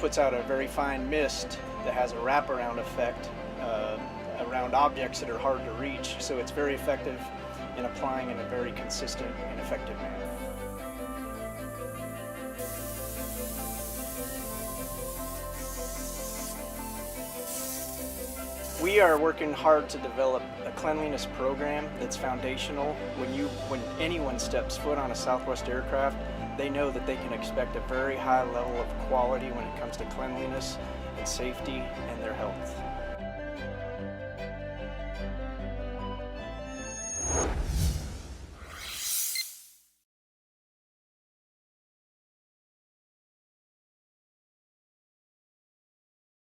puts out a very fine mist that has a wraparound effect around objects that are hard to reach. So it's very effective in applying in a very consistent and effective manner. We are working hard to develop a cleanliness program that's foundational. When anyone steps foot on a Southwest aircraft, they know that they can expect a very high level of quality when it comes to cleanliness and safety and their health.